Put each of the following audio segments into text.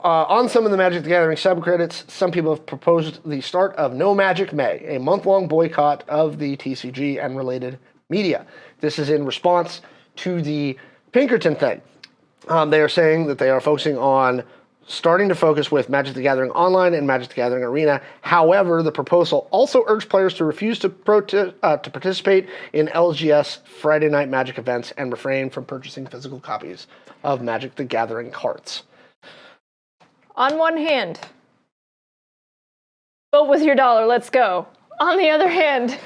On some of the Magic the Gathering subreddits, some people have proposed the start of No Magic May, a month-long boycott of the TCG and related media. This is in response to the Pinkerton thing. They are saying that they are focusing on starting to focus with Magic the Gathering Online and Magic the Gathering Arena. However, the proposal also urged players to refuse to participate in LGS Friday Night Magic events and refrain from purchasing physical copies of Magic the Gathering cards. On one hand, vote with your dollar, let's go. On the other hand,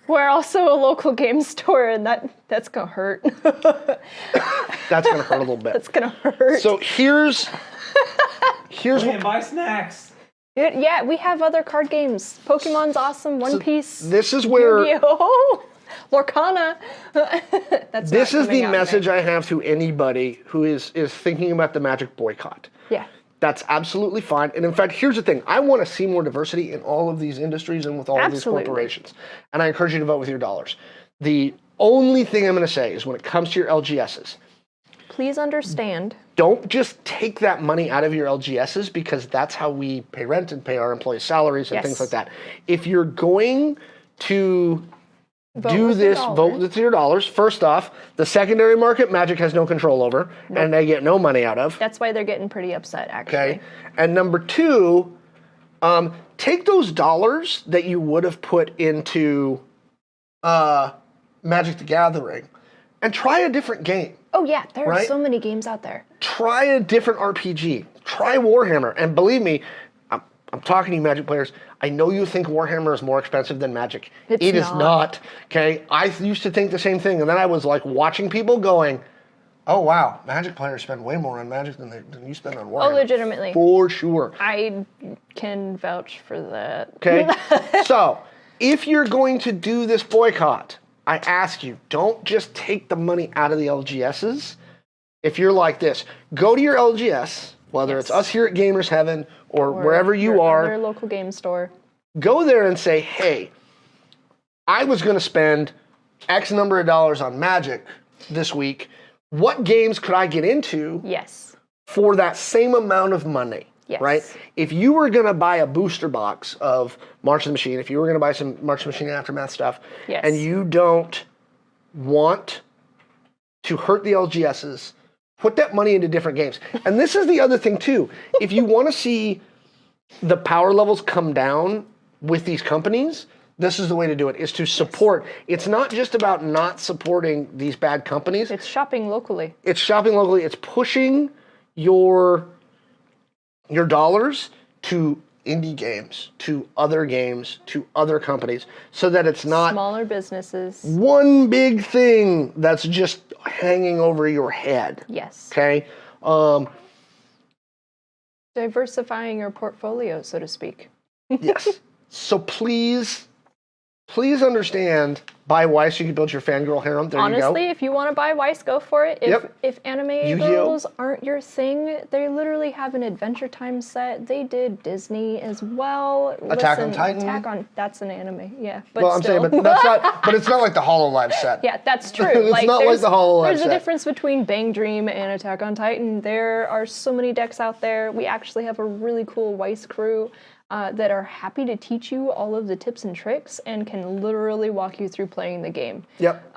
we're also a local game store, and that's gonna hurt. That's gonna hurt a little bit. That's gonna hurt. So here's what. Buy snacks. Yeah, we have other card games. Pokemon's awesome. One Piece. This is where Yu-Gi-Oh! Lorcana. This is the message I have to anybody who is thinking about the Magic boycott. Yeah. That's absolutely fine. And in fact, here's the thing. I want to see more diversity in all of these industries and with all of these corporations. And I encourage you to vote with your dollars. The only thing I'm going to say is when it comes to your LGSs, please understand. Don't just take that money out of your LGSs because that's how we pay rent and pay our employees' salaries and things like that. If you're going to vote with your dollars. First off, the secondary market, Magic has no control over, and they get no money out of. That's why they're getting pretty upset, actually. Okay, and number two, take those dollars that you would have put into Magic the Gathering and try a different game. Oh yeah, there are so many games out there. Try a different RPG. Try Warhammer, and believe me, I'm talking to you Magic players, I know you think Warhammer is more expensive than Magic. It is not, okay? I used to think the same thing, and then I was like watching people going, oh wow, Magic players spend way more on Magic than you spend on Warhammer. Oh, legitimately. For sure. I can vouch for that. Okay, so if you're going to do this boycott, I ask you, don't just take the money out of the LGSs. If you're like this, go to your LGS, whether it's us here at Gamers Heaven or wherever you are. Your local game store. Go there and say, hey, I was going to spend X number of dollars on Magic this week. What games could I get into for that same amount of money? Right? If you were going to buy a booster box of March of the Machine, if you were going to buy some March of the Machine Aftermath stuff, and you don't want to hurt the LGSs, put that money into different games. And this is the other thing, too. If you want to see the power levels come down with these companies, this is the way to do it, is to support. It's not just about not supporting these bad companies. It's shopping locally. It's shopping locally. It's pushing your dollars to indie games, to other companies, so that it's not smaller businesses. One big thing that's just hanging over your head. Yes. Okay? Diversifying your portfolio, so to speak. Yes. So please understand, buy Weiss, you can build your fangirl harem. There you go. Honestly, if you want to buy Weiss, go for it. If anime girls aren't your thing, they literally have an Adventure Time set. They did Disney as well. Attack on Titan. That's an anime, yeah. But well, I'm saying, but that's not. But it's not like the HoloLive set. Yeah, that's true. It's not like the HoloLive set. There's a difference between Bang Dream and Attack on Titan. There are so many decks out there. We actually have a really cool Weiss crew that are happy to teach you all of the tips and tricks and can literally walk you through playing the game. Yep.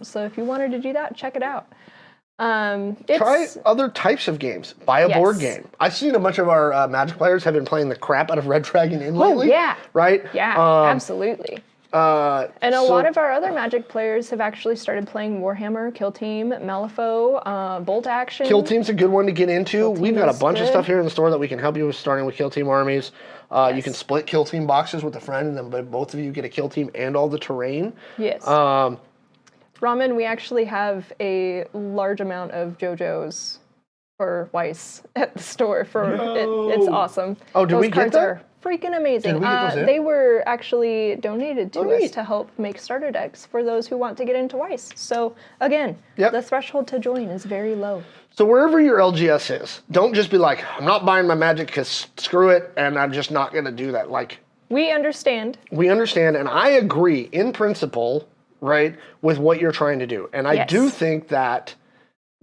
So if you wanted to do that, check it out. Try other types of games. Buy a board game. I've seen a bunch of our Magic players have been playing the crap out of Red Dragon Inn lately. Oh, yeah. Right? Yeah, absolutely. And a lot of our other Magic players have actually started playing Warhammer, Kill Team, Malifaux, Bolt Action. Kill Team's a good one to get into. We've got a bunch of stuff here in the store that we can help you with, starting with Kill Team armies. You can split Kill Team boxes with a friend, and then both of you get a Kill Team and all the terrain. Yes. Ramen, we actually have a large amount of JoJo's for Weiss at the store. It's awesome. Oh, did we get that? Are freaking amazing. Did we get those in? They were actually donated to us to help make starter decks for those who want to get into Weiss. So again, the threshold to join is very low. So wherever your LGS is, don't just be like, I'm not buying my Magic because screw it, and I'm just not going to do that. Like, we understand. We understand, and I agree in principle, right, with what you're trying to do. And I do think that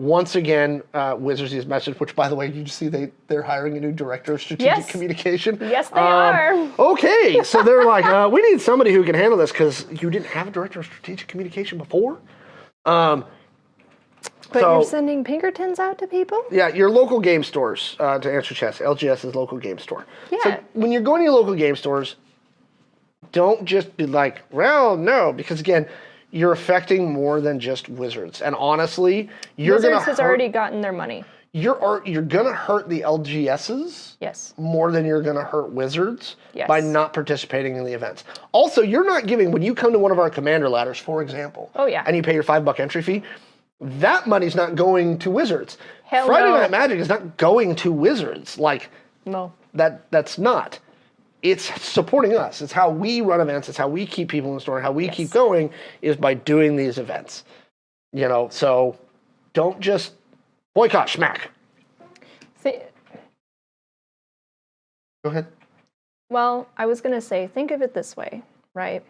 once again, Wizards needs message, which, by the way, you see they're hiring a new director of strategic communication? Yes, they are. Okay, so they're like, we need somebody who can handle this because you didn't have a director of strategic communication before. But you're sending Pinkertons out to people? Yeah, your local game stores, to answer Chess. LGS is local game store. Yeah. So when you're going to your local game stores, don't just be like, well, no, because again, you're affecting more than just Wizards. And honestly, Wizards has already gotten their money. You're going to hurt the LGSs more than you're going to hurt Wizards by not participating in the events. Also, you're not giving, when you come to one of our commander ladders, for example, and you pay your $5 entry fee, that money's not going to Wizards. Friday Night Magic is not going to Wizards. Like, no, that's not. It's supporting us. It's how we run events. It's how we keep people in the store. How we keep going is by doing these events. You know, so don't just boycott schmack. Go ahead. Well, I was going to say, think of it this way, right?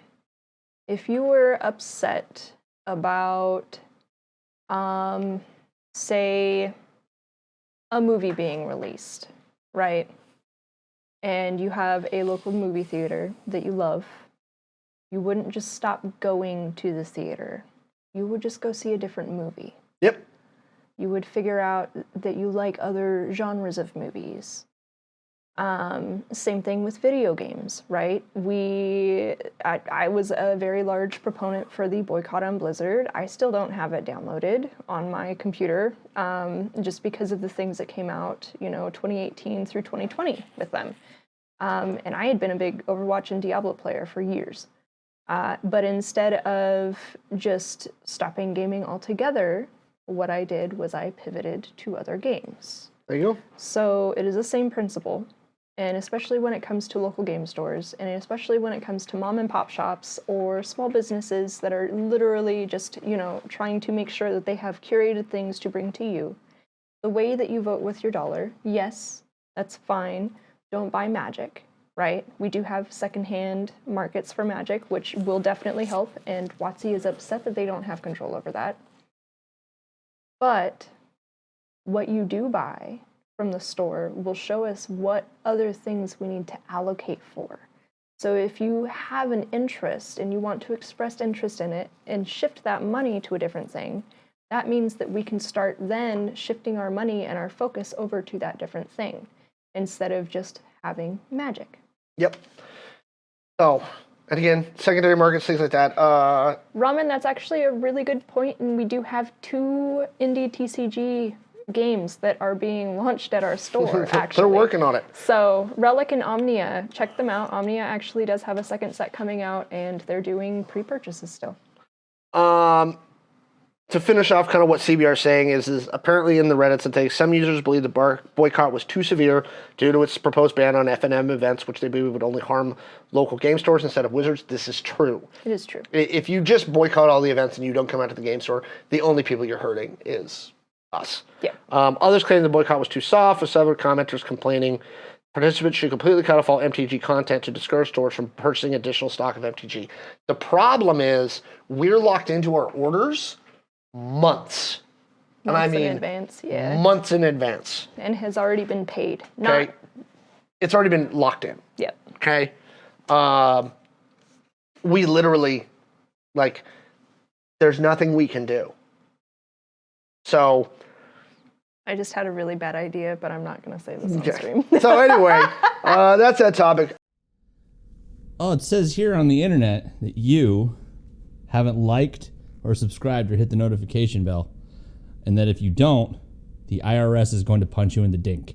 If you were upset about, say, a movie being released, right? And you have a local movie theater that you love, you wouldn't just stop going to the theater. You would just go see a different movie. Yep. You would figure out that you like other genres of movies. Same thing with video games, right? I was a very large proponent for the boycott on Blizzard. I still don't have it downloaded on my computer, just because of the things that came out, 2018 through 2020 with them. And I had been a big Overwatch and Diablo player for years. But instead of just stopping gaming altogether, what I did was I pivoted to other games. There you go. So it is the same principle. And especially when it comes to local game stores, and especially when it comes to mom and pop shops or small businesses that are literally just, trying to make sure that they have curated things to bring to you. The way that you vote with your dollar, yes, that's fine. Don't buy Magic, right? We do have secondhand markets for Magic, which will definitely help, and WotC is upset that they don't have control over that. But what you do buy from the store will show us what other things we need to allocate for. So if you have an interest and you want to express interest in it and shift that money to a different thing, that means that we can start then shifting our money and our focus over to that different thing instead of just having Magic. Yep. So, and again, secondary markets, things like that. Ramen, that's actually a really good point, and we do have 2 indie TCG games that are being launched at our store, actually. They're working on it. So, Relic and Omnia, check them out. Omnia actually does have a second set coming out, and they're doing pre-purchases still. To finish off kind of what CBR is saying is apparently in the Reddits and things, some users believe the boycott was too severe due to its proposed ban on F&M events, which they believe would only harm local game stores instead of Wizards. This is true. It is true. If you just boycott all the events and you don't come out to the game store, the only people you're hurting is us. Yeah. Others claim the boycott was too soft, with several commenters complaining participants should completely cut off all MTG content to discourage stores from purchasing additional stock of MTG. The problem is we're locked into our orders months. And I mean in advance, yeah. Months in advance. And has already been paid. Okay. It's already been locked in. Yep. Okay. We literally, there's nothing we can do. So. I just had a really bad idea, but I'm not going to say this on stream. So anyway, that's that topic. Oh, it says here on the internet that you haven't liked or subscribed or hit the notification bell, and that if you don't, the IRS is going to punch you in the dink.